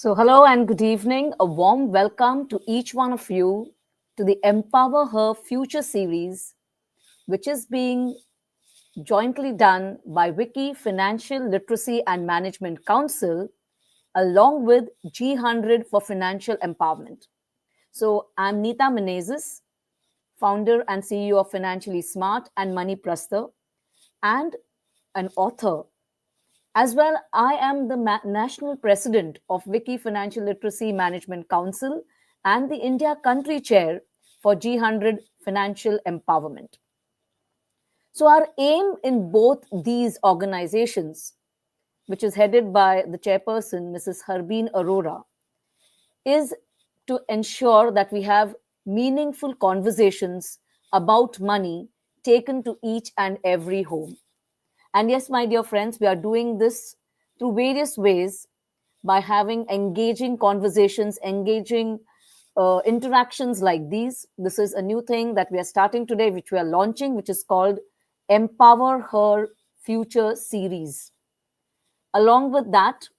So, hello and good evening. A warm welcome to each one of you to the Empower Her Future series, which is being jointly done by WICCI Financial Literacy and Management Council along with G100 for Financial Empowerment. So, I'm Neeta Menezes, founder and CEO of Financially Smart and Money Prastha, and an author. As well, I am the national president of WICCI Financial Literacy Management Council and the India country chair for G100 Financial Empowerment. So, our aim in both these organizations, which is headed by the chairperson, Mrs. Harbeen Arora, is to ensure that we have meaningful conversations about money taken to each and every home. And yes, my dear friends, we are doing this through various ways by having engaging conversations, engaging interactions like these. This is a new thing that we are starting today, which we are launching, which is called Empower Her Future series. Along with that,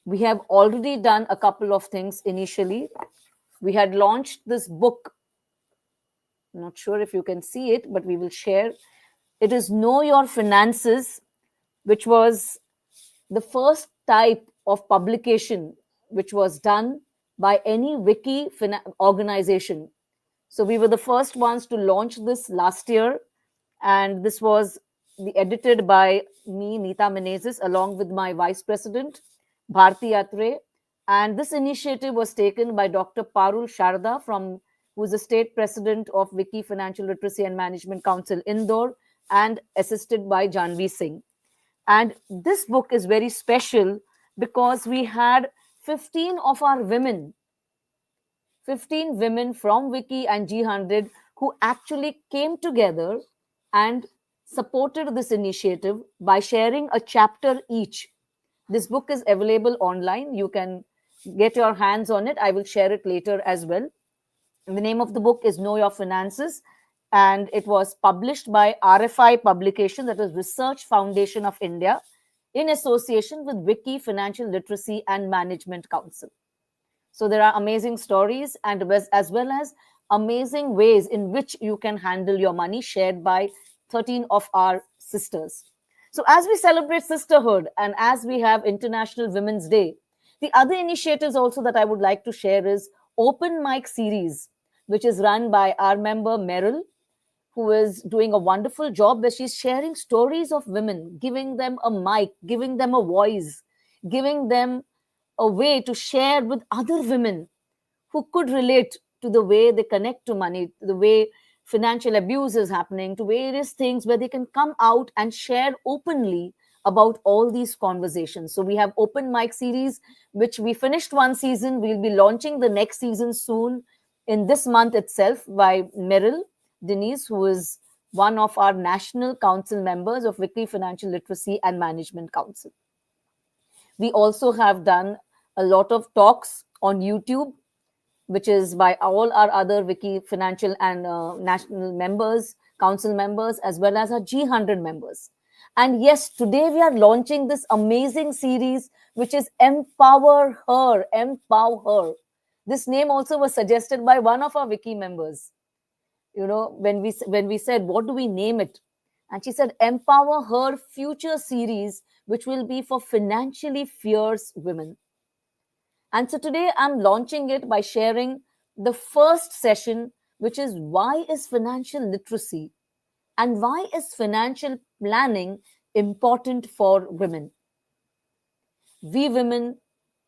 we have already done a couple of things initially. We had launched this book. I'm not sure if you can see it, but we will share. It is Know Your Finances, which was the first type of publication which was done by any wiki organization. So we were the first ones to launch this last year, and this was edited by me, Neeta Menezes, along with my vice president, Bharti Atre. And this initiative was taken by Dr. Parul Sharda, who is the state president of WICCI Financial Literacy and Management Council, Indore, and assisted by Janvi Singh. And this book is very special because we had 15 of our women, 15 women from WICCI and G100 who actually came together and supported this initiative by sharing a chapter each. This book is available online. You can get your hands on it. I will share it later as well. The name of the book is Know Your Finances, and it was published by RFI Publication, that is Research Foundation of India, in association with WICCI Financial Literacy and Management Council. So there are amazing stories and as well as amazing ways in which you can handle your money, shared by 13 of our sisters. So as we celebrate sisterhood and as we have International Women's Day, the other initiatives also that I would like to share is Open Mic Series, which is run by our member Meryl, who is doing a wonderful job where she's sharing stories of women, giving them a mic, giving them a voice, giving them a way to share with other women who could relate to the way they connect to money, the way financial abuse is happening, to various things where they can come out and share openly about all these conversations. So we have Open Mic Series, which we finished one season. We'll be launching the next season soon in this month itself by Meryl Denise, who is one of our national council members of WICCI Financial Literacy and Management Council. We also have done a lot of talks on YouTube, which is by all our other WICCI Financial and national members, council members, as well as our G100 members. And yes, today we are launching this amazing series, which is Empower Her, Empower Her. This name also was suggested by one of our WICCI members. You know, when we said, what do we name it? And she said, Empower Her Future series, which will be for financially fierce women. And so today I'm launching it by sharing the first session, which is why is financial literacy and why is financial planning important for women? We women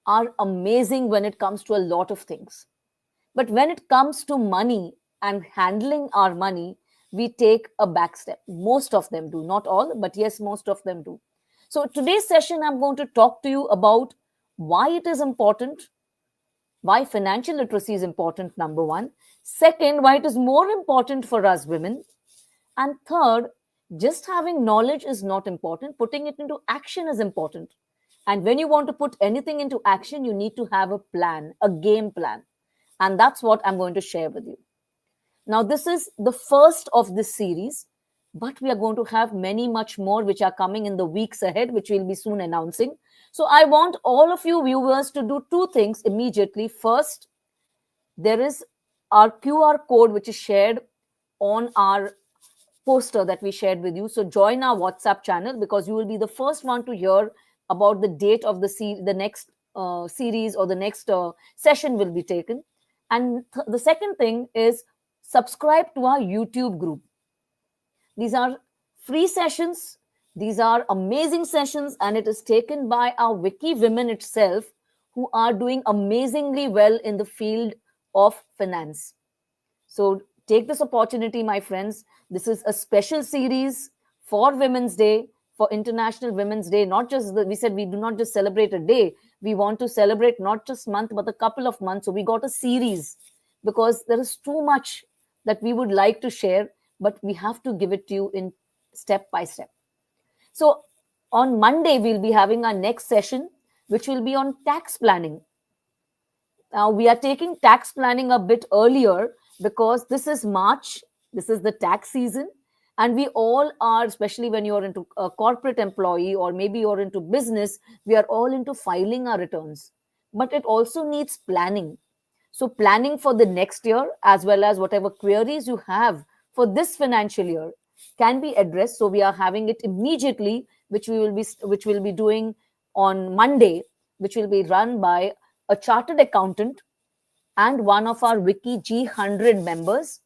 are amazing when it comes to a lot of things. But when it comes to money and handling our money, we take a back step. Most of them do, not all, but yes, most of them do. So today's session, I'm going to talk to you about why it is important, why financial literacy is important, number one. Second, why it is more important for us women. And third, just having knowledge is not important. Putting it into action is important. And when you want to put anything into action, you need to have a plan, a game plan. And that's what I'm going to share with you. Now, this is the first of this series. but we are going to have many much more which are coming in the weeks ahead, which we'll be soon announcing. So I want all of you viewers to do two things immediately. First, there is our QR code which is shared on our poster that we shared with you. So join our WhatsApp channel, because you will be the first one to hear about the date of the next series, or the next session will be taken. And the second thing is, subscribe to our YouTube group. These are free sessions. These are amazing sessions, and it is taken by our WICCI women itself, who are doing amazingly well in the field of finance. So take this opportunity, my friends. This is a special series for Women's Day, for International Women's Day. Not just we said we do not just celebrate a day. We want to celebrate not just month, but a couple of months. So we got a series, because there is too much that we would like to share, but we have to give it to you in step by step. So on Monday, we'll be having our next session, which will be on tax planning. Now, we are taking tax planning a bit earlier, because this is March, this is the tax season, and we all are, especially when you're into a corporate employee, or maybe you're into business, we are all into filing our returns. But it also needs planning. So, planning for the next year, as well as whatever queries you have for this financial year, can be addressed. So, we are having it immediately, which will be doing on Monday, which will be run by a chartered accountant and one of our WICCI G100 members,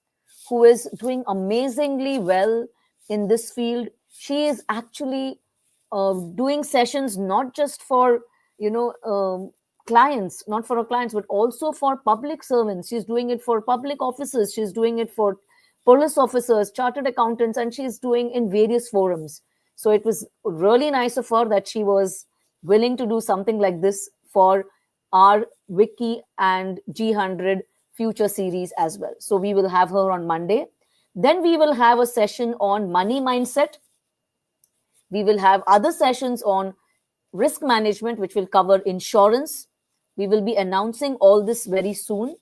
who is doing amazingly well in this field. She is actually doing sessions not just for clients, not for our clients, but also for public servants. She's doing it for public officers. She's doing it for police officers, chartered accountants, and she's doing in various forums. So it was really nice of her that she was willing to do something like this for our WICCI and G100 future series as well. So we will have her on Monday. Then we will have a session on money mindset. We will have other sessions on risk management, which will cover insurance. We will be announcing all this very soon.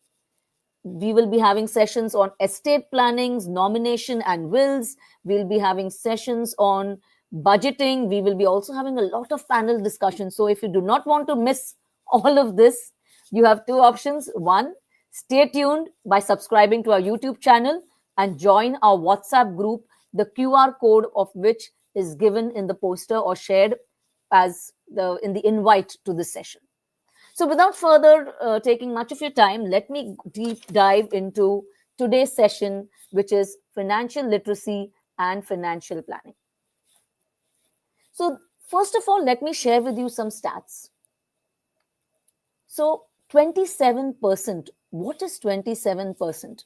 We will be having sessions on estate plannings, nomination and wills. We'll be having sessions on budgeting. We will be also having a lot of panel discussions. So if you do not want to miss all of this, you have two options. One, stay tuned by subscribing to our YouTube channel and join our WhatsApp group, the QR code of which is given in the poster or shared as in the invite to this session. So without further taking much of your time, let me deep dive into today's session, which is financial literacy and financial planning. So first of all, let me share with you some stats. So 27%, what is 27%?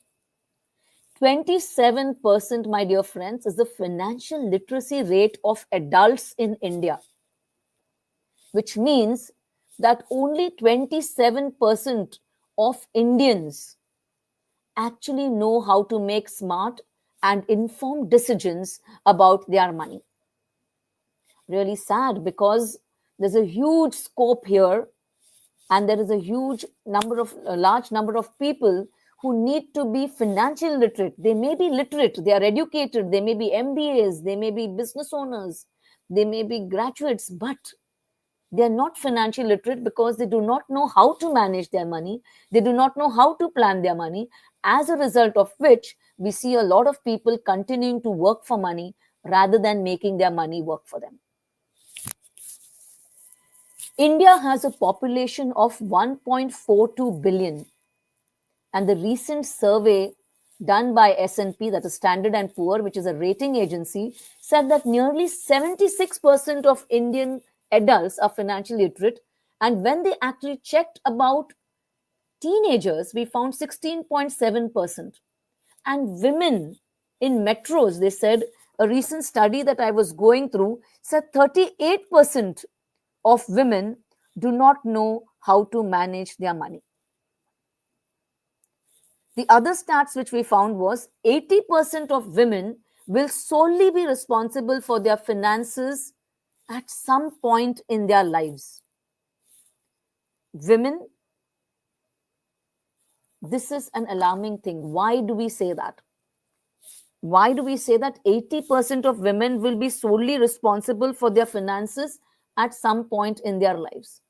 27%, my dear friends, is the financial literacy rate of adults in India, which means that only 27% of Indians actually know how to make smart and informed decisions about their money. Really sad, because there's a huge scope here, and there is a large number of people who need to be financially literate. They may be literate, they are educated, they may be MBAs, they may be business owners, they may be graduates, but they're not financially literate because they do not know how to manage their money. They do not know how to plan their money. As a result of which, we see a lot of people continuing to work for money rather than making their money work for them. India has a population of 1.42 billion. And the recent survey done by S&P, that is Standard & Poor, which is a rating agency, said that nearly 76% of Indian adults are financially literate. And when they actually checked about teenagers, we found 16.7%. And women in metros, they said, a recent study that I was going through said 38% of women do not know how to manage their money. The other stats which we found was 80% of women will solely be responsible for their finances at some point in their lives. Women, this is an alarming thing. Why do we say that? Why do we say that 80% of women will be solely responsible for their finances at some point in their lives?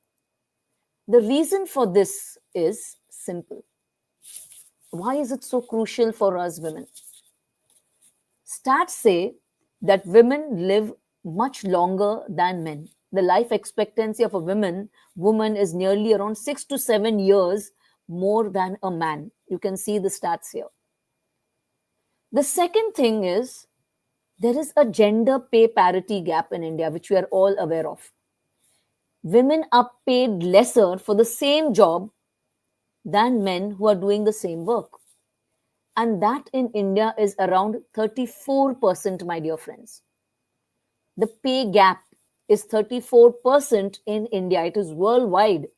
The reason for this is simple. Why is it so crucial for us women? Stats say that women live much longer than men. The life expectancy of a woman is nearly around 6 to 7 years more than a man. You can see the stats here. The second thing is there is a gender pay parity gap in India, which we are all aware of. Women are paid lesser for the same job than men who are doing the same work. And that in India is around 34%, my dear friends. The pay gap is 34% in India. It is worldwide.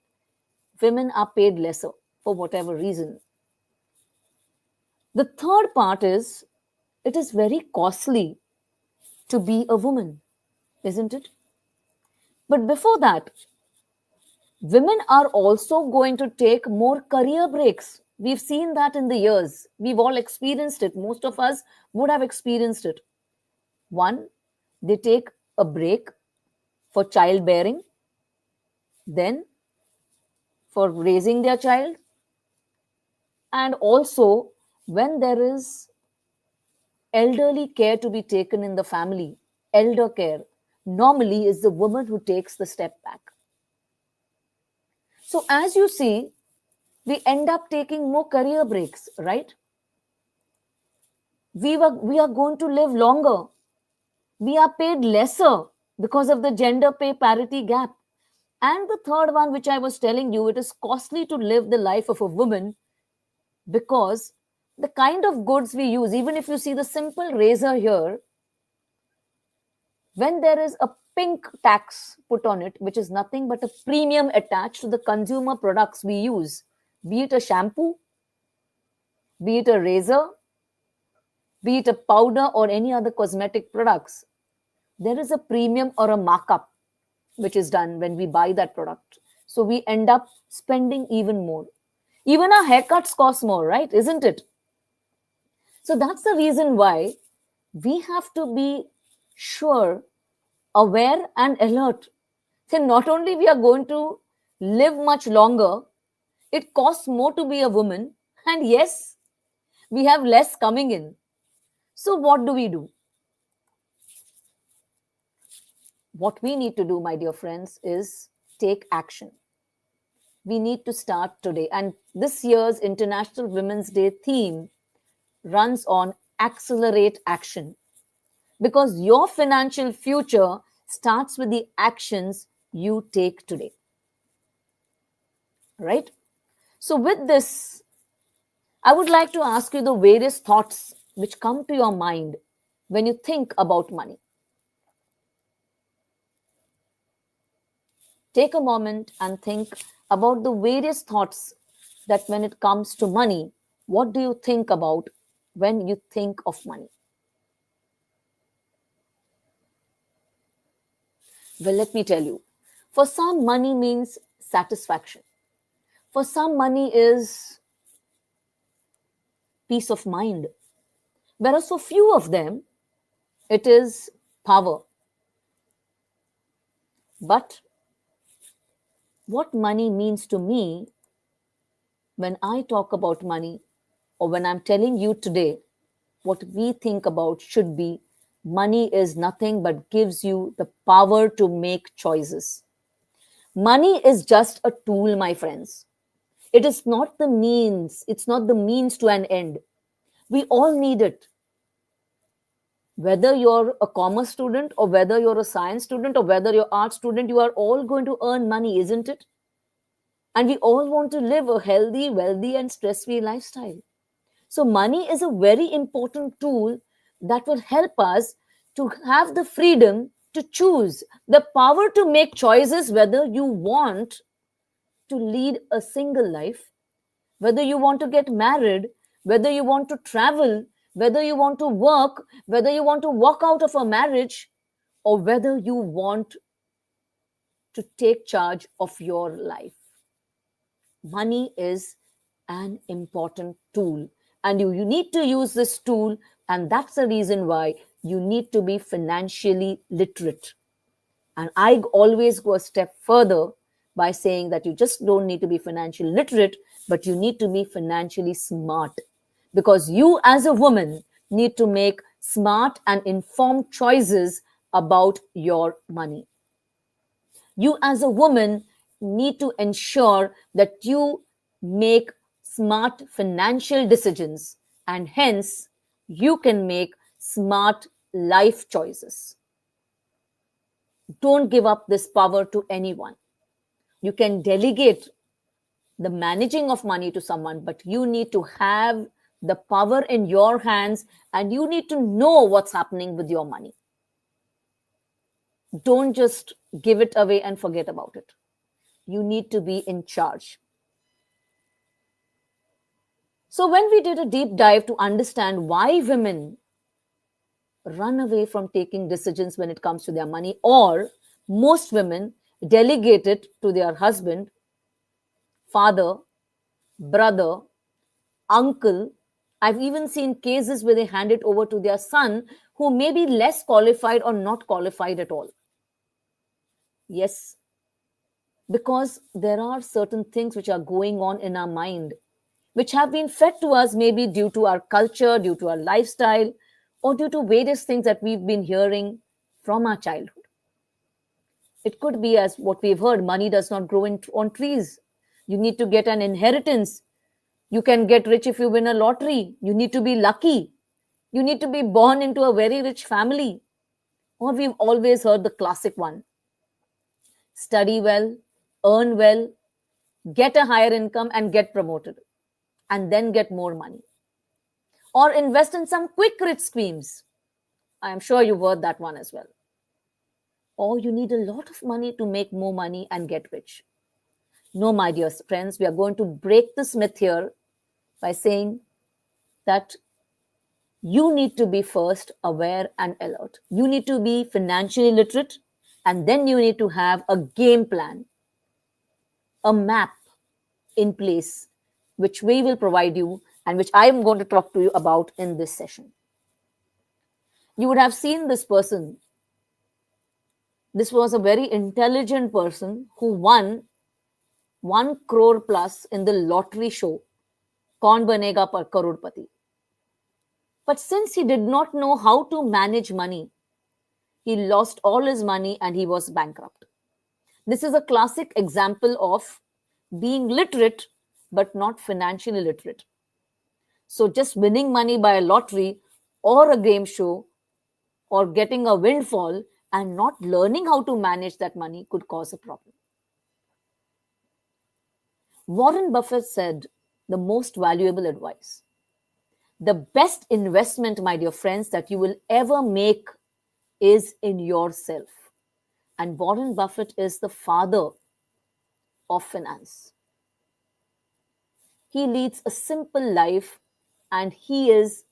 Women are paid lesser for whatever reason. The third part is it is very costly to be a woman, isn't it? But before that, women are also going to take more career breaks. We've seen that in the years. We've all experienced it. Most of us would have experienced it. One, they take a break for childbearing, then for raising their child, and also when there is elderly care to be taken in the family, elder care normally is the woman who takes the step back. So, as you see, we end up taking more career breaks, right? We are going to live longer. We are paid lesser because of the gender pay parity gap. And the third one, which I was telling you, it is costly to live the life of a woman because the kind of goods we use, even if you see the simple razor here, when there is a pink tax put on it, which is nothing but a premium attached to the consumer products we use, be it a shampoo, be it a razor, be it a powder or any other cosmetic products, there is a premium or a markup which is done when we buy that product. So we end up spending even more. Even our haircuts cost more, right? Isn't it? So that's the reason why we have to be sure, aware, and alert. Then not only we are going to live much longer, it costs more to be a woman, and yes, we have less coming in. So what do we do? What we need to do, my dear friends, is take action. We need to start today. And this year's International Women's Day theme runs on accelerate action because your financial future starts with the actions you take today. Right? So, with this, I would like to ask you the various thoughts which come to your mind when you think about money. Take a moment and think about the various thoughts that when it comes to money, what do you think about when you think of money? Well, let me tell you. For some, money means satisfaction. For some, money is peace of mind. Whereas for few of them, it is power. But what money means to me when I talk about money, or when I'm telling you today, what we think about should be money is nothing but gives you the power to make choices. Money is just a tool, my friends. It is not the means, it's not the means to an end. We all need it. Whether you're a commerce student or whether you're a science student or whether you're art student, you are all going to earn money, isn't it? And we all want to live a healthy, wealthy, and stress-free lifestyle. So money is a very important tool that will help us to have the freedom to choose, the power to make choices whether you want to lead a single life, whether you want to get married, whether you want to travel, whether you want to work, whether you want to walk out of a marriage, or whether you want to take charge of your life. Money is an important tool, and you need to use this tool And that's the reason why you need to be financially literate. And I always go a step further by saying that you just don't need to be financially literate, but you need to be financially smart. Because you, as a woman, need to make smart and informed choices about your money. You, as a woman, need to ensure that you make smart financial decisions, and hence you can make smart life choices. Don't give up this power to anyone. You can delegate the managing of money to someone, but you need to have the power in your hands, and you need to know what's happening with your money. Don't just give it away and forget about it. You need to be in charge. So, when we did a deep dive to understand why women run away from taking decisions when it comes to their money, or most women delegate it to their husband, father, brother, uncle. I've even seen cases where they hand it over to their son, who may be less qualified or not qualified at all. Yes, because there are certain things which are going on in our mind, which have been fed to us maybe due to our culture, due to our lifestyle, or due to various things that we've been hearing from our childhood. It could be, as what we've heard, money does not grow on trees. You need to get an inheritance. You can get rich if you win a lottery. You need to be lucky. You need to be born into a very rich family. Or we've always heard the classic one: study well, earn well, get a higher income, and get promoted, and then get more money. Or invest in some quick rich schemes. I'm sure you've heard that one as well. Or you need a lot of money to make more money and get rich. No, my dear friends, we are going to break this myth here by saying that you need to be first aware and alert. You need to be financially literate, and then you need to have a game plan, a map in place, which we will provide you and which I am going to talk to you about in this session. You would have seen this person. This was a very intelligent person who won 1 crore plus in the lottery show, Kaun Banega Karodpati. But since he did not know how to manage money, he lost all his money and he was bankrupt. This is a classic example of being literate but not financially literate. So, just winning money by a lottery or a game show or getting a windfall and not learning how to manage that money could cause a problem. Warren Buffett said the most valuable advice: the best investment, my dear friends, that you will ever make is in yourself. And Warren Buffett is the father of finance. He leads a simple life, and he is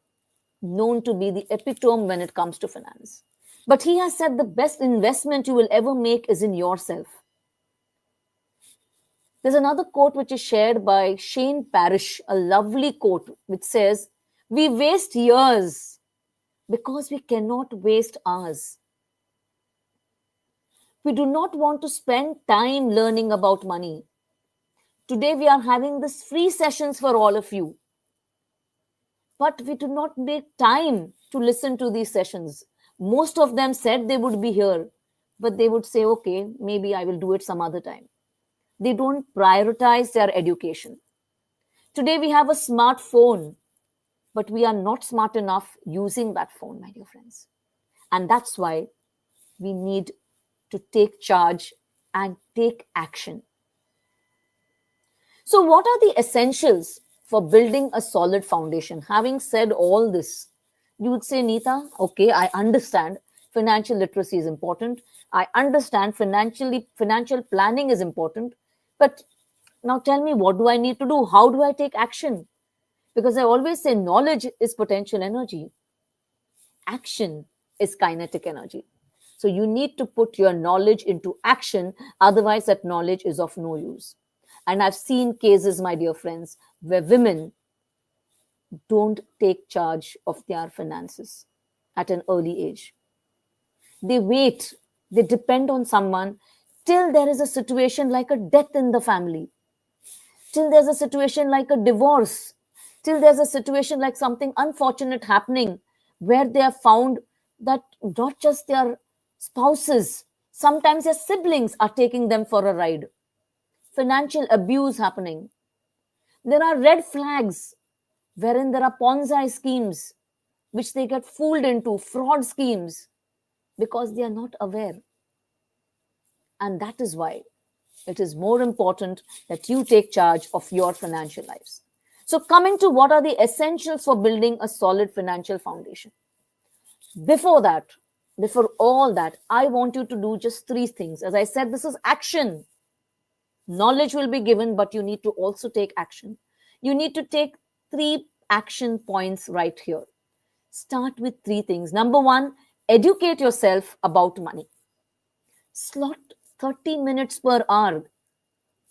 known to be the epitome when it comes to finance. But he has said the best investment you will ever make is in yourself. There's another quote which is shared by Shane Parrish, a lovely quote which says, "We waste years because we cannot waste hours." We do not want to spend time learning about money. Today we are having this free sessions for all of you, but we do not make time to listen to these sessions. Most of them said they would be here, but they would say, okay, maybe I will do it some other time. They don't prioritize their education. Today we have a smartphone, but we are not smart enough using that phone, my dear friends. And that's why we need to take charge and take action. So, what are the essentials for building a solid foundation? Having said all this, you would say, Neeta, okay, I understand financial literacy is important. I understand financial planning is important. But now tell me, what do I need to do? How do I take action? Because I always say knowledge is potential energy. Action is kinetic energy. So you need to put your knowledge into action, otherwise, that knowledge is of no use. And I've seen cases, my dear friends, where women don't take charge of their finances at an early age. They wait, they depend on someone till there is a situation like a death in the family, till there's a situation like a divorce, till there's a situation like something unfortunate happening where they have found that not just their spouses, sometimes their siblings are taking them for a ride, financial abuse happening. There are red flags wherein there are Ponzi schemes which they get fooled into, fraud schemes, because they are not aware. And that is why it is more important that you take charge of your financial lives. So, coming to what are the essentials for building a solid financial foundation. Before that, before all that, I want you to do just three things. As I said, this is action. Knowledge will be given, but you need to also take action. You need to take three action points right here. Start with three things. Number one, educate yourself about money. Slot 30 minutes per hour,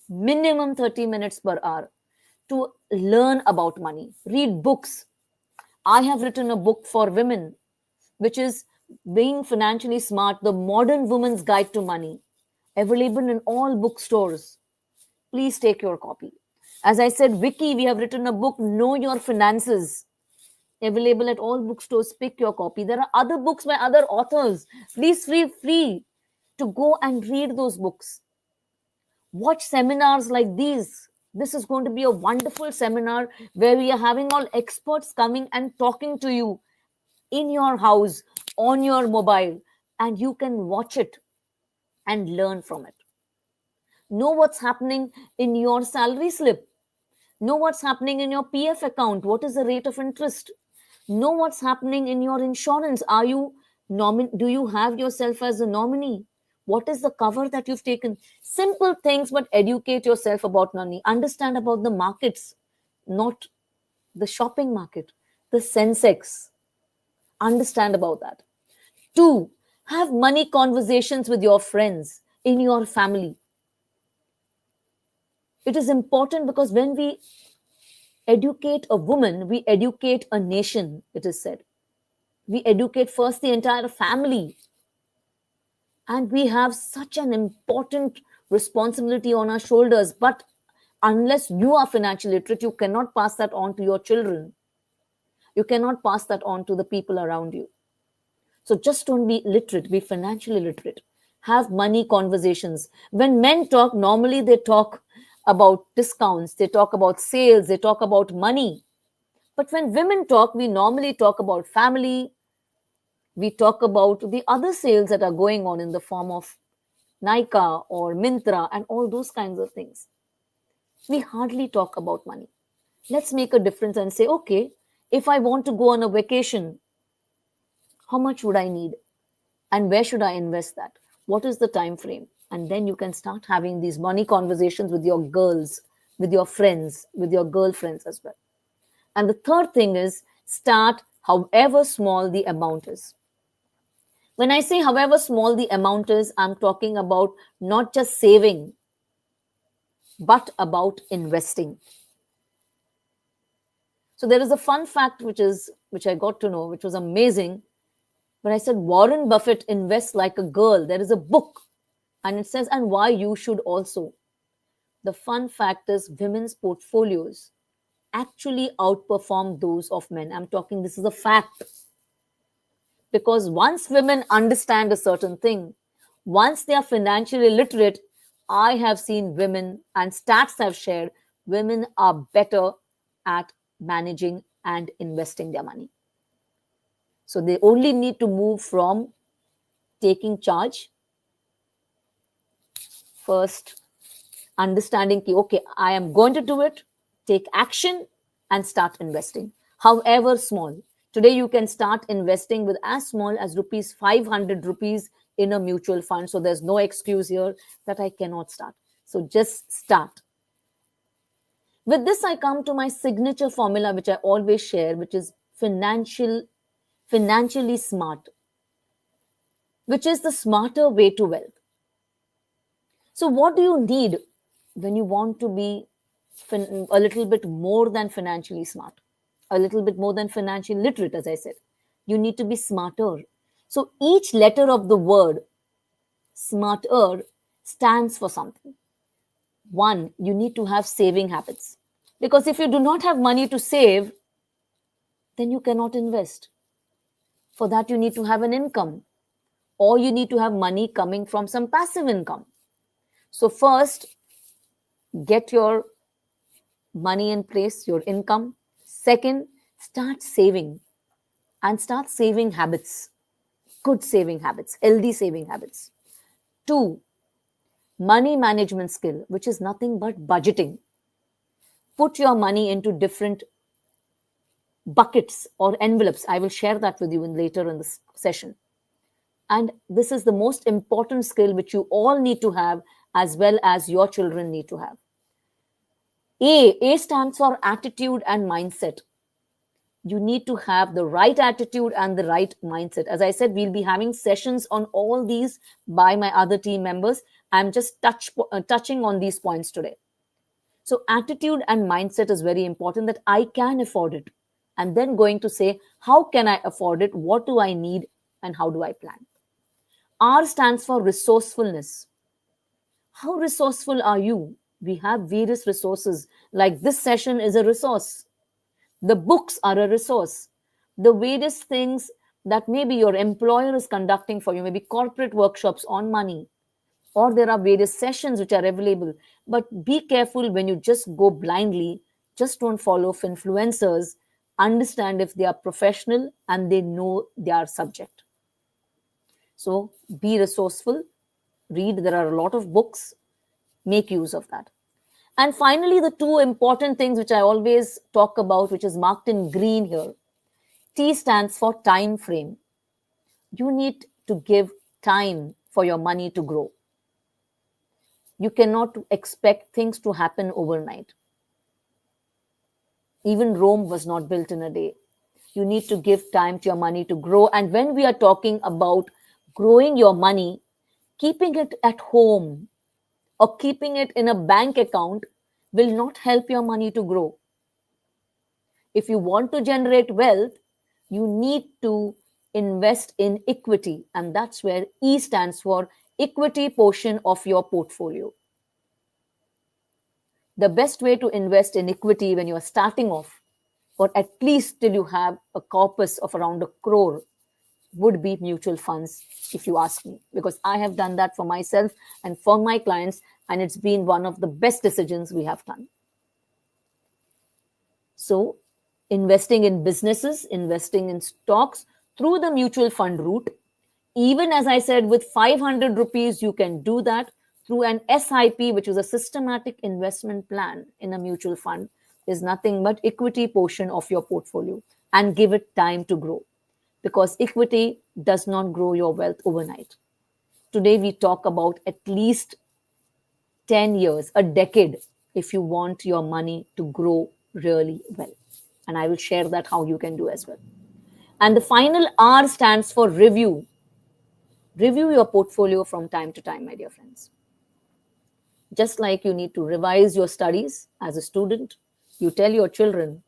minimum 30 minutes per hour to learn about money. Read books. I have written a book for women, which is Being Financially Smart, the Modern Woman's Guide to Money, available in all bookstores. Please take your copy. As I said, WICCI, we have written a book, Know Your Finances, available at all bookstores. Pick your copy. There are other books by other authors. Please feel free to go and read those books. Watch seminars like these. This is going to be a wonderful seminar where we are having all experts coming and talking to you in your house, on your mobile, and you can watch it and learn from it. Know what's happening in your salary slip. Know what's happening in your PF account. What is the rate of interest? Know what's happening in your insurance. Do you have yourself as a nominee? What is the cover that you've taken? Simple things, but educate yourself about money. Understand about the markets, not the shopping market, the Sensex. Understand about that. Two, have money conversations with your friends, in your family. It is important because when we educate a woman, we educate a nation, it is said. We educate first the entire family. And we have such an important responsibility on our shoulders. But unless you are financially literate, you cannot pass that on to your children. You cannot pass that on to the people around you. So just don't be literate, be financially literate. Have money conversations. When men talk, normally they talk about discounts, they talk about sales, they talk about money. But when women talk, we normally talk about family, we talk about the other sales that are going on in the form of Nika or Mintra and all those kinds of things. We hardly talk about money. Let's make a difference and say, okay, if I want to go on a vacation, how much would I need? And where should I invest that? What is the time frame? And then you can start having these money conversations with your girls, with your friends, with your girlfriends as well. And the third thing is start however small the amount is. When I say however small the amount is, I'm talking about not just saving, but about investing. So there is a fun fact which I got to know, which was amazing. When I said Warren Buffett invests like a girl, there is a book and it says, and why you should also. The fun fact is women's portfolios actually outperform those of men. I'm talking, this is a fact. Because once women understand a certain thing, once they are financially literate, I have seen women, and stats have shared, women are better at managing and investing their money. So they only need to move from taking charge, first understanding, okay, I am going to do it, take action, and start investing, however small. Today, you can start investing with as small as rupees 500 rupees in a mutual fund. So there's no excuse here that I cannot start. So just start. With this, I come to my signature formula, which I always share, which is financially smart, which is the smarter way to wealth. So what do you need when you want to be a little bit more than financially smart? a little bit more than financially literate, as I said. You need to be smarter. So each letter of the word smarter stands for something. One, you need to have saving habits. Because if you do not have money to save, then you cannot invest. For that, you need to have an income, or you need to have money coming from some passive income. So, first, get your money in place, your income. Second, start saving and start saving habits, good saving habits, healthy saving habits. Two, money management skill, which is nothing but budgeting. Put your money into different buckets or envelopes. I will share that with you later in this session. And this is the most important skill which you all need to have, as well as your children need to have. A stands for attitude and mindset. You need to have the right attitude and the right mindset. As I said, we'll be having sessions on all these by my other team members. I'm just touching on these points today. So attitude and mindset is very important, that I can afford it. And then going to say, how can I afford it? What do I need? And how do I plan? R stands for resourcefulness. How resourceful are you? We have various resources. Like this session is a resource. The books are a resource. The various things that maybe your employer is conducting for you, maybe corporate workshops on money, or there are various sessions which are available. But be careful when you just go blindly. Just don't follow influencers. Understand if they are professional and they know their subject. So be resourceful. Read. There are a lot of books. Make use of that. And finally, the two important things which I always talk about, which is marked in green here. T stands for time frame. You need to give time for your money to grow. You cannot expect things to happen overnight. Even Rome was not built in a day. You need to give time to your money to grow. And when we are talking about growing your money, keeping it at home or keeping it in a bank account will not help your money to grow. If you want to generate wealth, you need to invest in equity. And that's where E stands for equity portion of your portfolio. The best way to invest in equity when you are starting off, or at least till you have a corpus of around 1 crore, would be mutual funds, if you ask me, because I have done that for myself and for my clients, and it's been one of the best decisions we have done. So, investing in businesses, investing in stocks through the mutual fund route, even as I said, with 500 rupees, you can do that through an SIP, which is a systematic investment plan in a mutual fund, is nothing but equity portion of your portfolio, and give it time to grow, because equity does not grow your wealth overnight. Today, we talk about at least 10 years, a decade, if you want your money to grow really well. And I will share that how you can do as well. And the final R stands for review. Review your portfolio from time to time, my dear friends. Just like you need to revise your studies as a student, you tell your children,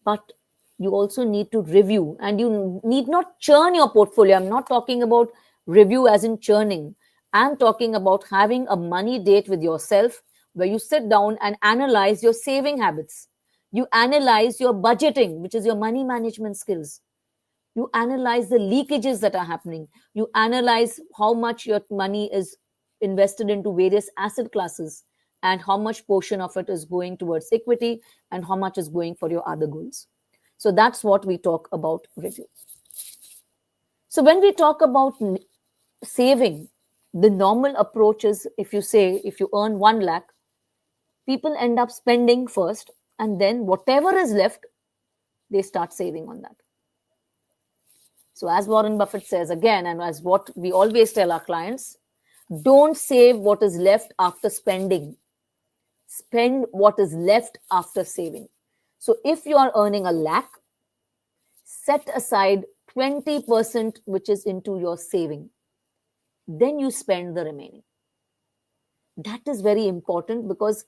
but you also need to review, and you need not churn your portfolio. I'm not talking about review as in churning. I'm talking about having a money date with yourself where you sit down and analyze your saving habits. You analyze your budgeting, which is your money management skills. You analyze the leakages that are happening. You analyze how much your money is invested into various asset classes, and how much portion of it is going towards equity and how much is going for your other goals. So that's what we talk about review. So when we talk about saving, the normal approach is, if you earn 1 lakh, people end up spending first, and then whatever is left, they start saving on that. So as Warren Buffett says again, and as what we always tell our clients, don't save what is left after spending. Spend what is left after saving. So if you are earning 1 lakh, set aside 20%, which is into your saving. Then you spend the remaining. That is very important, because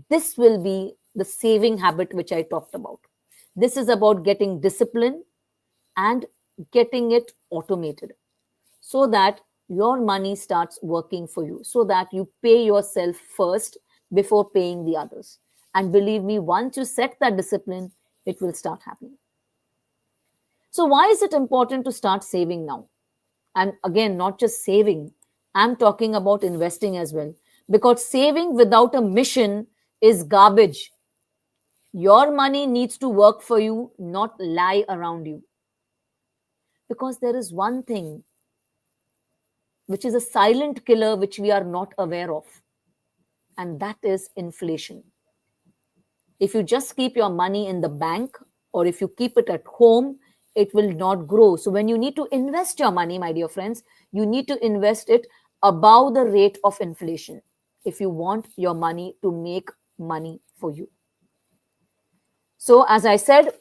this will be the saving habit which I talked about. This is about getting discipline and getting it automated so that your money starts working for you, so that you pay yourself first before paying the others. And believe me, once you set that discipline, it will start happening. So, why is it important to start saving now? And again, not just saving, I'm talking about investing as well. Because saving without a mission is garbage. Your money needs to work for you, not lie around you. Because there is one thing which is a silent killer which we are not aware of, and that is inflation. If you just keep your money in the bank or if you keep it at home, it will not grow. So, when you need to invest your money, my dear friends, you need to invest it above the rate of inflation if you want your money to make money for you. So, as I said,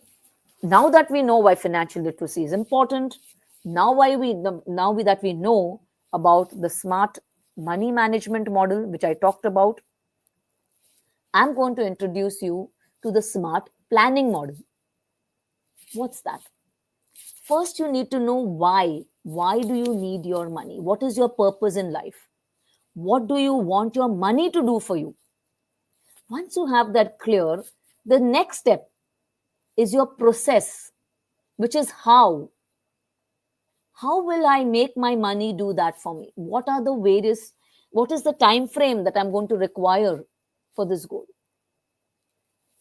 now that we know why financial literacy is important, now that we know about the smart money management model, which I talked about, I'm going to introduce you to the smart planning model. What's that? First, you need to know why. Why do you need your money? What is your purpose in life? What do you want your money to do for you? Once you have that clear, the next step is your process, which is how. How will I make my money do that for me? What is the time frame that I'm going to require for this goal?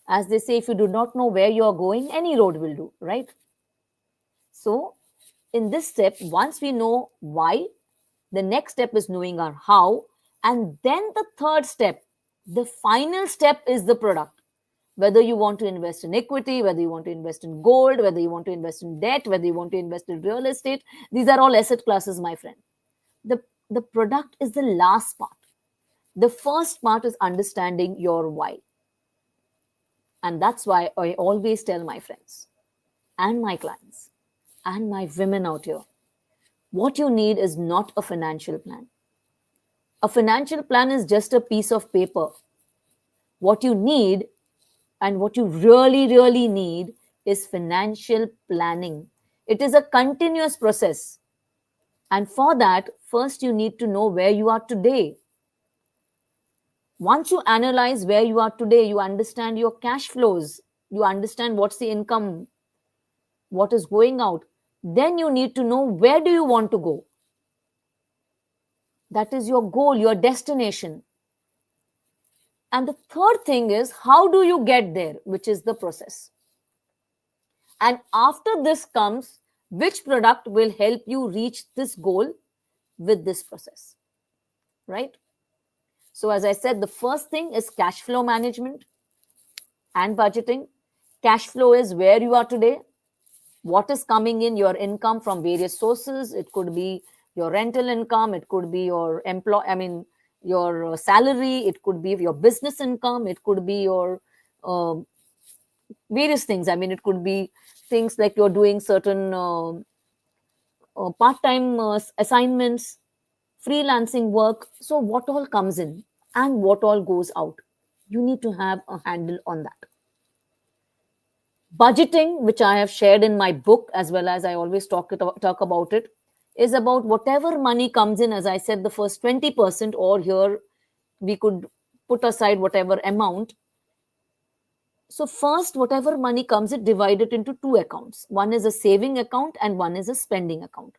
As they say, if you do not know where you're going, any road will do, right? So, in this step, once we know why, the next step is knowing our how. And then the third step, the final step, is the product. Whether you want to invest in equity, whether you want to invest in gold, whether you want to invest in debt, whether you want to invest in real estate, these are all asset classes, my friend. The product is the last part. The first part is understanding your why. And that's why I always tell my friends and my clients and my women out here, what you need is not a financial plan. A financial plan is just a piece of paper. What you need and what you really, really need is financial planning. It is a continuous process. And for that, first you need to know where you are today. Once you analyze where you are today, you understand your cash flows, you understand what's the income, what is going out. Then you need to know where do you want to go. That is your goal, your destination. And the third thing is, how do you get there, which is the process. And after this comes, which product will help you reach this goal with this process, right? So, as I said, the first thing is cash flow management and budgeting. Cash flow is where you are today, what is coming in, your income from various sources. It could be your rental income, it could be your your salary, it could be your business income, it could be your various things. It could be things like you're doing certain part-time assignments, freelancing work. So what all comes in and what all goes out, you need to have a handle on that. Budgeting, which I have shared in my book, as well as I always talk about it, is about whatever money comes in. As I said, the first 20%, or here we could put aside whatever amount. So first, whatever money comes in, divide it into two accounts. One is a saving account and one is a spending account.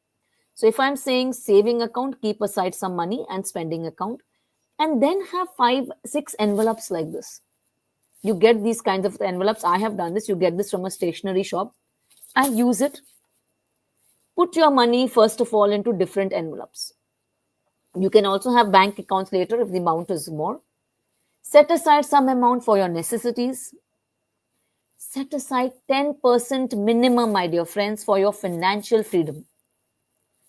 So if I'm saying saving account, keep aside some money, and spending account, and then have 5, 6 envelopes like this. You get these kinds of envelopes. I have done this. You get this from a stationery shop and use it. Put your money, first of all, into different envelopes. You can also have bank accounts later if the amount is more. Set aside some amount for your necessities. Set aside 10% minimum, my dear friends, for your financial freedom.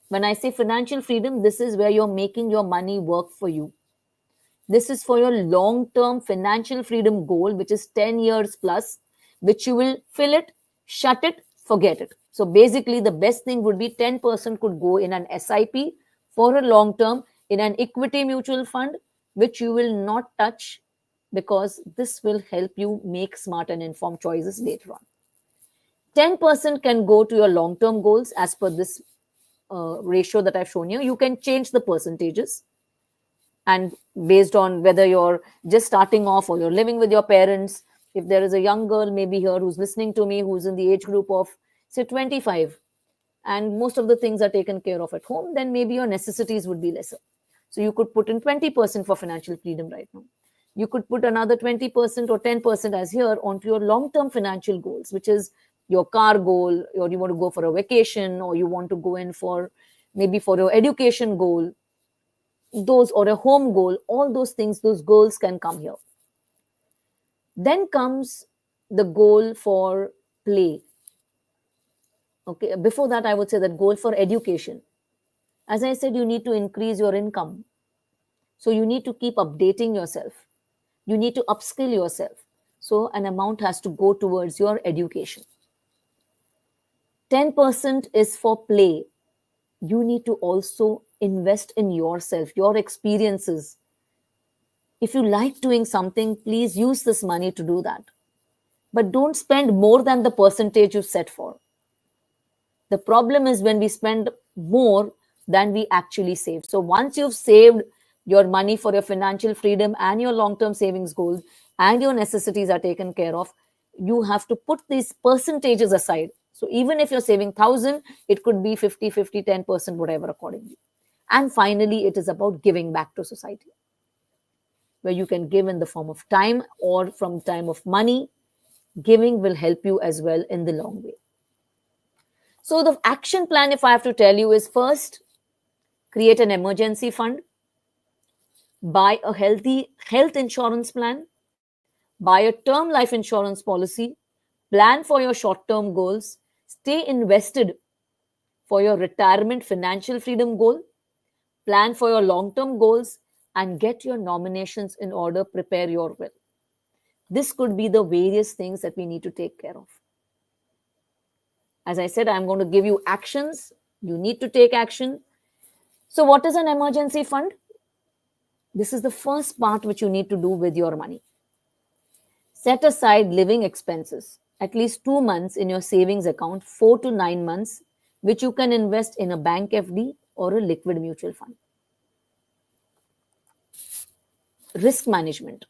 When I say financial freedom, this is where you're making your money work for you. This is for your long-term financial freedom goal, which is 10 years plus, which you will fill it, shut it, forget it. So basically, the best thing would be 10% could go in an SIP for a long term, in an equity mutual fund, which you will not touch, because this will help you make smart and informed choices later on. 10% can go to your long term goals as per this ratio that I've shown you. You can change the percentages, and based on whether you're just starting off or you're living with your parents. If there is a young girl maybe here who's listening to me, who's in the age group of say 25, and most of the things are taken care of at home, then maybe your necessities would be lesser. So you could put in 20% for financial freedom right now. You could put another 20% or 10% as here onto your long term financial goals, which is your car goal, or you want to go for a vacation, or you want to go in for maybe for your education goal, those, or a home goal. All those things, those goals can come here. Then comes the goal for play. Okay, before that, I would say that goal for education. As I said, you need to increase your income. So you need to keep updating yourself. You need to upskill yourself. So an amount has to go towards your education. 10% is for play. You need to also invest in yourself, your experiences. If you like doing something, please use this money to do that. But don't spend more than the percentage you set for. The problem is when we spend more than we actually save. So once you've saved your money for your financial freedom and your long-term savings goals and your necessities are taken care of, you have to put these percentages aside. So even if you're saving 1,000, it could be 50, 50, 10%, whatever accordingly. And finally, it is about giving back to society, where you can give in the form of time or from time of money. Giving will help you as well in the long way. So the action plan, if I have to tell you, is first, create an emergency fund, buy a healthy health insurance plan, buy a term life insurance policy, plan for your short term goals, stay invested for your retirement financial freedom goal, plan for your long term goals, and get your nominations in order, prepare your will. This could be the various things that we need to take care of. As I said, I'm going to give you actions. You need to take action. So, what is an emergency fund? This is the first part which you need to do with your money. Set aside living expenses, at least 2 months in your savings account, 4 to 9 months, which you can invest in a bank FD or a liquid mutual fund. Risk management.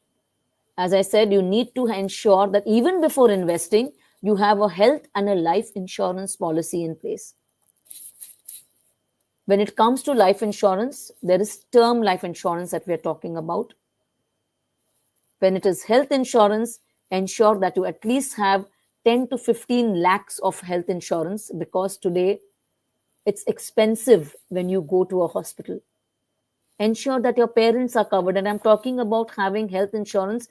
As I said, you need to ensure that even before investing, you have a health and a life insurance policy in place. When it comes to life insurance, there is term life insurance that we are talking about. When it is health insurance, ensure that you at least have 10 to 15 lakhs of health insurance, because today it's expensive when you go to a hospital. Ensure that your parents are covered. And I'm talking about having health insurance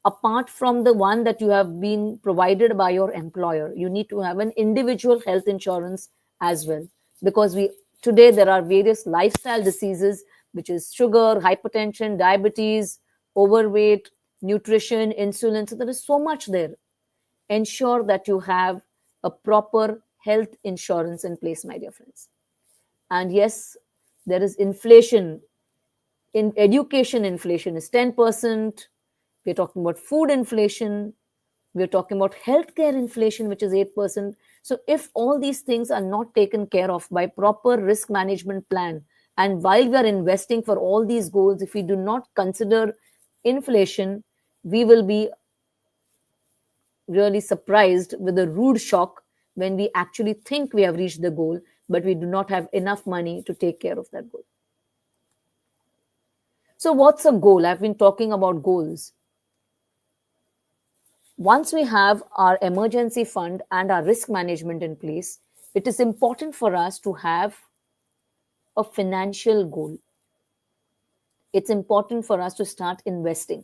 apart from the one that you have been provided by your employer. You need to have an individual health insurance as well, because today there are various lifestyle diseases, which is sugar, hypertension, diabetes, overweight, nutrition, insulin. So there is so much there. Ensure that you have a proper health insurance in place, my dear friends. And yes, there is inflation. In education, inflation is 10%. We're talking about food inflation. We're talking about healthcare inflation, which is 8%. So if all these things are not taken care of by proper risk management plan, and while we are investing for all these goals, if we do not consider inflation, we will be really surprised with a rude shock when we actually think we have reached the goal, but we do not have enough money to take care of that goal. So what's a goal? I've been talking about goals. Once we have our emergency fund and our risk management in place, it is important for us to have a financial goal. It's important for us to start investing.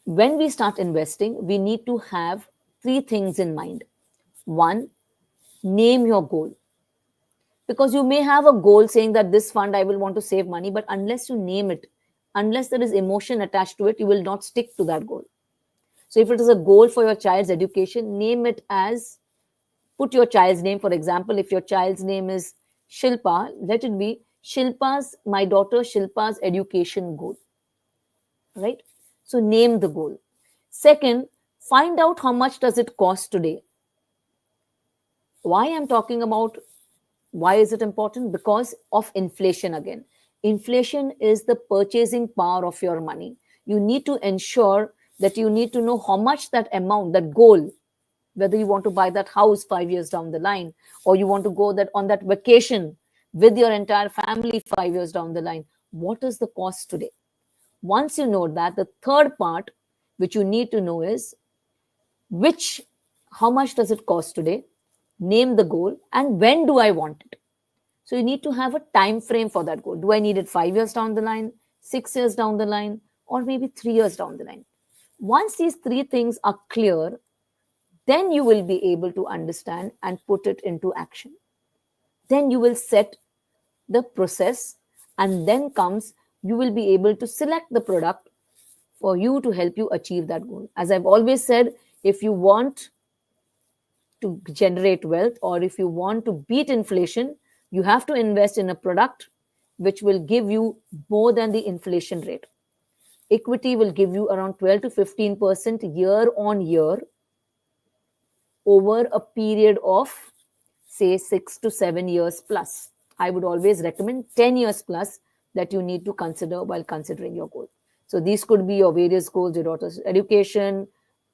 When we start investing, we need to have 3 things in mind. 1, name your goal. Because you may have a goal saying that this fund I will want to save money, but unless you name it, unless there is emotion attached to it, you will not stick to that goal. So if it is a goal for your child's education, name it as, put your child's name. For example, if your child's name is Shilpa, let it be my daughter Shilpa's education goal. Right? So name the goal. Second, Find out how much does it cost today. Why I'm talking about why is it important? Because of inflation again. Inflation is the purchasing power of your money. You need to ensure that you need to know how much that amount, that goal, whether you want to buy that house 5 years down the line, or you want to go that on that vacation with your entire family 5 years down the line. What is the cost today? Once you know that, the third part which you need to know is which how much does it cost today, name the goal, and when do I want it. So you need to have a time frame for that goal. Do I need it 5 years down the line, 6 years down the line, or maybe 3 years down the line? Once these three things are clear, then you will be able to understand and put it into action. Then you will set the process, and then comes you will be able to select the product for you to help you achieve that goal. As I've always said, if you want to generate wealth, or if you want to beat inflation, you have to invest in a product which will give you more than the inflation rate. Equity will give you around 12 to 15% year on year over a period of, say, 6 to 7 years plus. I would always recommend 10 years plus that you need to consider while considering your goal. So these could be your various goals: your daughter's education,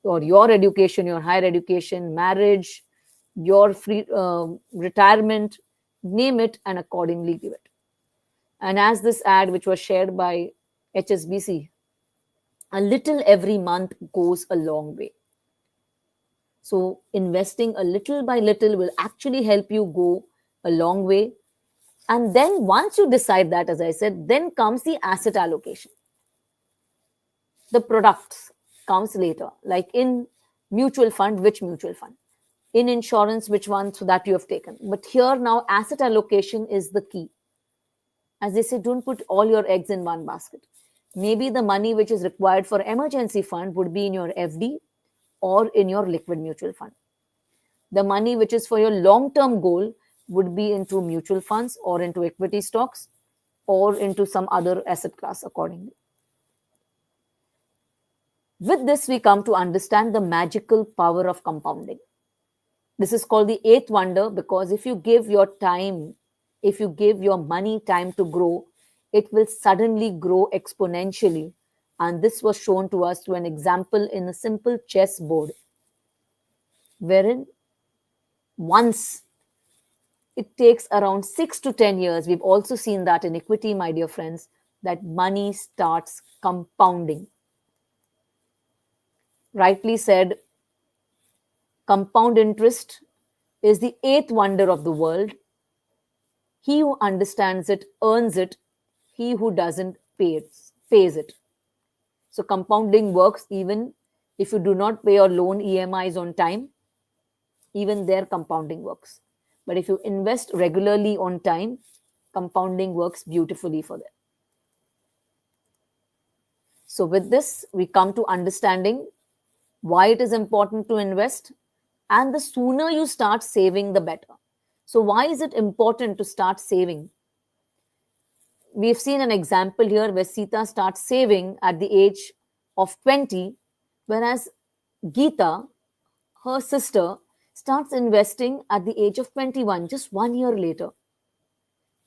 or your education, your higher education, marriage, your free retirement, name it, and accordingly give it. And as this ad, which was shared by HSBC, a little every month goes a long way. So investing a little by little will actually help you go a long way. And then once you decide that, as I said, then comes the asset allocation. The products comes later, like in mutual fund, which mutual fund, in insurance, which one, so that you have taken. But here now, asset allocation is the key. As they say, don't put all your eggs in one basket. Maybe the money which is required for emergency fund would be in your FD or in your liquid mutual fund. The money which is for your long term goal would be into mutual funds or into equity stocks or into some other asset class accordingly. With this, we come to understand the magical power of compounding. This is called the eighth wonder, because if you give your time, if you give your money time to grow, it will suddenly grow exponentially. And this was shown to us through an example in a simple chess board, wherein once it takes around 6 to 10 years, we've also seen that in equity, my dear friends, that money starts compounding. Rightly said, compound interest is the eighth wonder of the world. He who understands it earns it. He who doesn't pays it. So compounding works even if you do not pay your loan EMIs on time. Even there, compounding works. But if you invest regularly on time, compounding works beautifully for them. So with this, we come to understanding why it is important to invest. And the sooner you start saving, the better. So why is it important to start saving? We've seen an example here where Sita starts saving at the age of 20, whereas Geeta, her sister, starts investing at the age of 21, just 1 year later.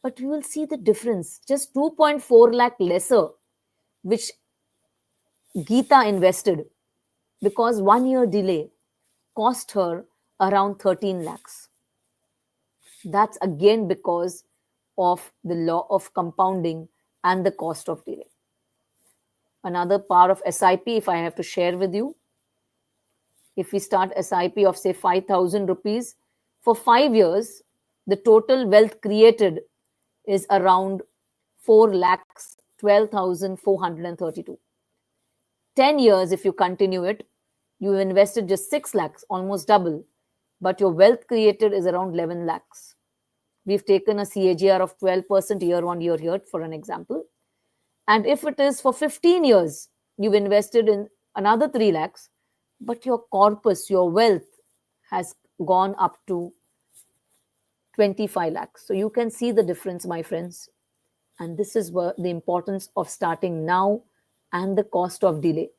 But you will see the difference, just 2.4 lakh lesser, which Geeta invested, because 1 year delay cost her around 13 lakhs. That's again because of the law of compounding and the cost of delay. Another part of SIP, if I have to share with you, if we start SIP of say 5,000 rupees, for 5 years, the total wealth created is around 4 lakhs 12,432. 10 years, if you continue it, you invested just 6 lakhs, almost double, but your wealth created is around 11 lakhs. We've taken a CAGR of 12% year on year here for an example. And if it is for 15 years, you've invested in another 3 lakhs, but your corpus, your wealth has gone up to 25 lakhs. So you can see the difference, my friends. And this is the importance of starting now and the cost of delay.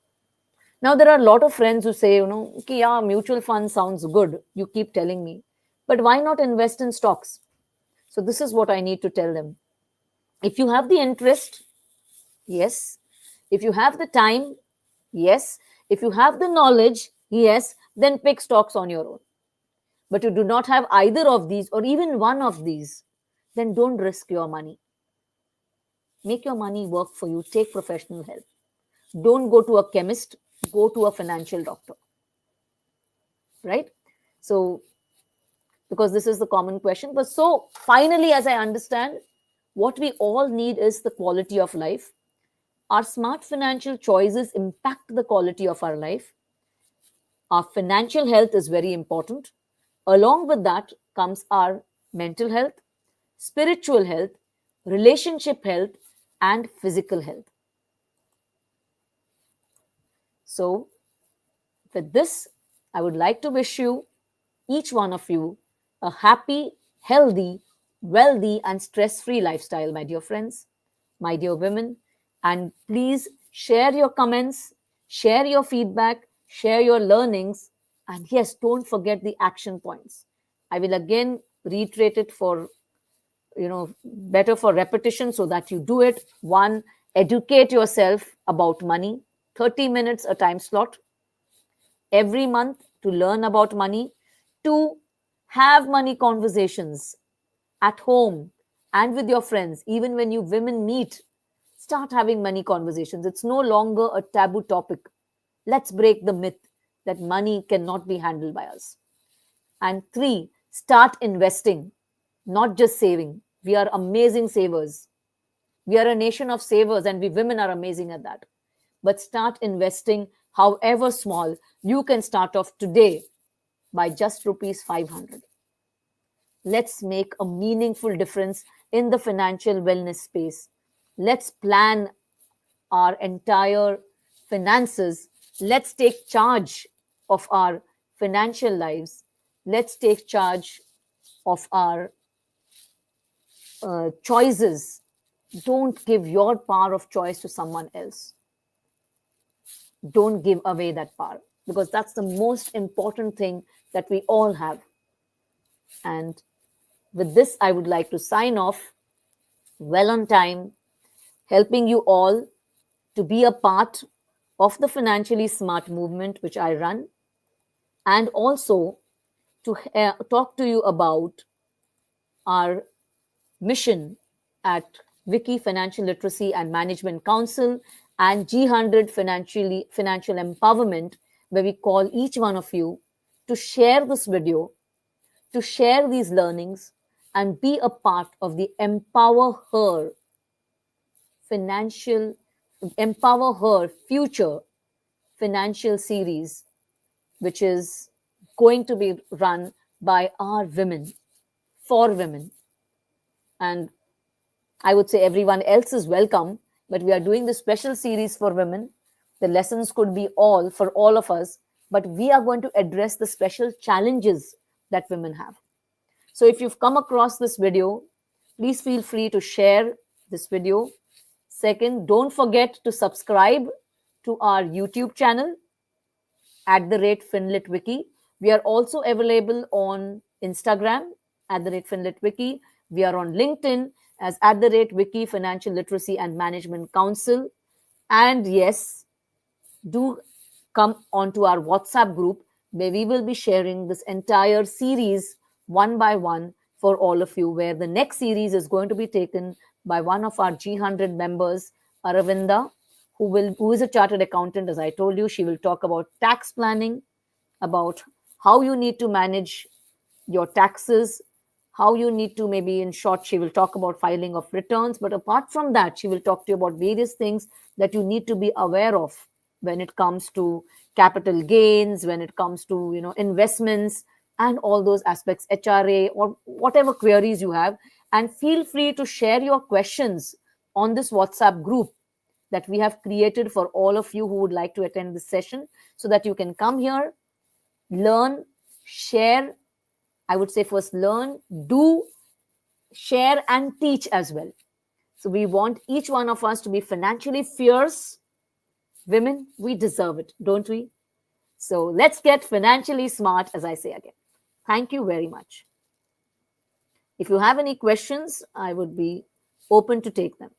Now, there are a lot of friends who say, okay, yeah, mutual fund sounds good. You keep telling me. But why not invest in stocks? So, this is what I need to tell them. If you have the interest, yes. If you have the time, yes. If you have the knowledge, yes, then pick stocks on your own. But you do not have either of these or even one of these, then don't risk your money. Make your money work for you. Take professional help. Don't go to a chemist, go to a financial doctor. Right? So, because this is the common question. But so, finally, as I understand, what we all need is the quality of life. Our smart financial choices impact the quality of our life. Our financial health is very important. Along with that comes our mental health, spiritual health, relationship health, and physical health. So, with this, I would like to wish you, each one of you, a happy, healthy, wealthy, and stress free lifestyle, my dear friends, my dear women. And please share your comments, share your feedback, share your learnings, and yes, don't forget the action points. I will again reiterate it for, better for repetition so that you do it. One, educate yourself about money, 30 minutes a time slot every month to learn about money. Two, have money conversations at home and with your friends. Even when you women meet, start having money conversations. It's no longer a taboo topic. Let's break the myth that money cannot be handled by us. And three, start investing, not just saving. We are amazing savers. We are a nation of savers, and we women are amazing at that. But start investing, however small. You can start off today by just rupees 500. Let's make a meaningful difference in the financial wellness space. Let's plan our entire finances. Let's take charge of our financial lives. Let's take charge of our choices. Don't give your power of choice to someone else. Don't give away that power, because that's the most important thing that we all have. And with this, I would like to sign off well on time, helping you all to be a part of the financially smart movement which I run, and also to talk to you about our mission at WICCI Financial Literacy and Management Council and G100 Financial Empowerment, where we call each one of you to share this video, to share these learnings, and be a part of the financial Empower Her Future financial series, which is going to be run by our women, for women. And I would say everyone else is welcome, but we are doing the special series for women. The lessons could be all for all of us, but we are going to address the special challenges that women have. So if you've come across this video, please feel free to share this video. Second, don't forget to subscribe to our YouTube channel @FinLitWiki. We are also available on Instagram @FinLitWiki. We are on LinkedIn as @WICCI Financial Literacy and Management Council. And yes, do come onto our WhatsApp group where we will be sharing this entire series one by one for all of you, where the next series is going to be taken by one of our G100 members, Aravinda, who is a chartered accountant. As I told you, she will talk about tax planning, about how you need to manage your taxes, how you need to, maybe in short, she will talk about filing of returns. But apart from that, she will talk to you about various things that you need to be aware of when it comes to capital gains, when it comes to investments and all those aspects, HRA, or whatever queries you have. And feel free to share your questions on this WhatsApp group that we have created for all of you who would like to attend this session, so that you can come here, learn, share. I would say first learn, do, share, and teach as well. So we want each one of us to be financially fierce, Women, we deserve it, don't we? So let's get financially smart, as I say again. Thank you very much. If you have any questions, I would be open to take them.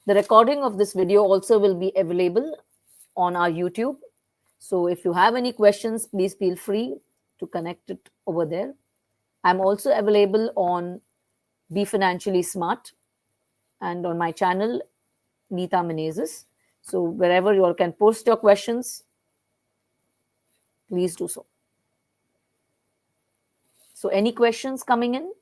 The recording of this video also will be available on our YouTube. So if you have any questions, please feel free to connect it over there. I'm also available on Be Financially Smart and on my channel, Neeta Menezes. So wherever you all can post your questions, please do so. So any questions coming in?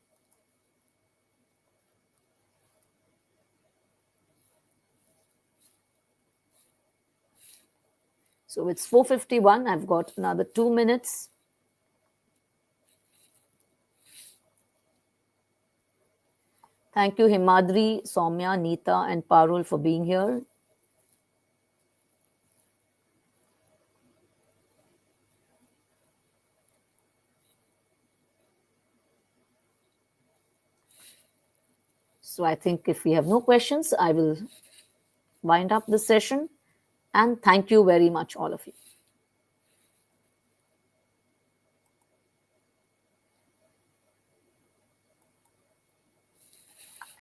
So it's 4:51. I've got another 2 minutes. Thank you, Himadri, Soumya, Neeta, and Parul for being here. So I think if we have no questions, I will wind up this session. And thank you very much, all of you.